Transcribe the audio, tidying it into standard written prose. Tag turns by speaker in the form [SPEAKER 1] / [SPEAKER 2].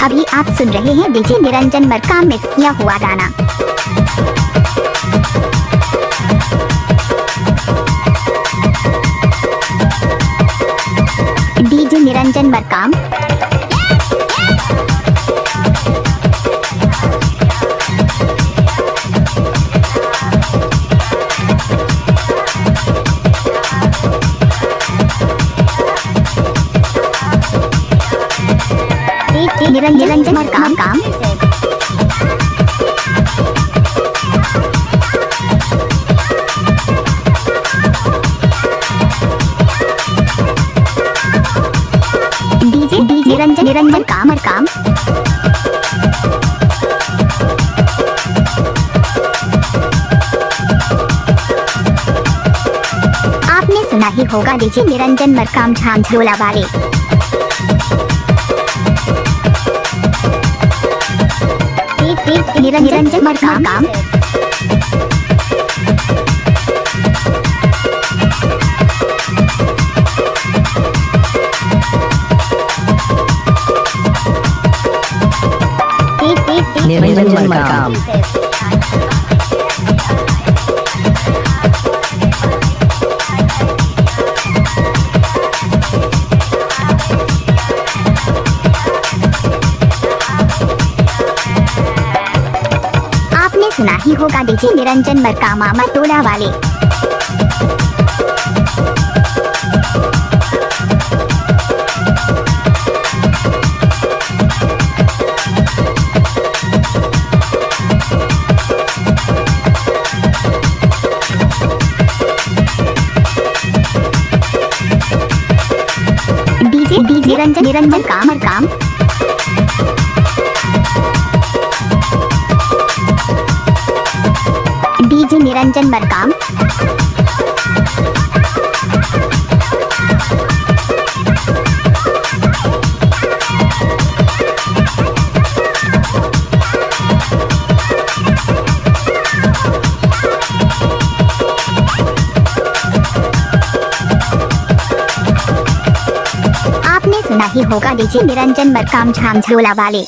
[SPEAKER 1] अभी आप सुन रहे हैं डीजे निरंजन मरकाम मिक्स किया हुआ गाना। डीजे निरंजन मरकाम। निरंजन मरकाम। डीजे निरंजन मरकाम। आपने सुना ही होगा डीजे निरंजन मरकाम झांझोला वाले। निरंजन मरकाम।
[SPEAKER 2] निरंजन मरकाम।
[SPEAKER 1] आपने सुना ही होगा डीजे निरंजन मरकाम मटोला वाले। डीजे निरंजन मरकाम। डीजे निरंजन मरकाम। आपने सुना ही होगा डीजे निरंजन मरकाम झांझोला वाले।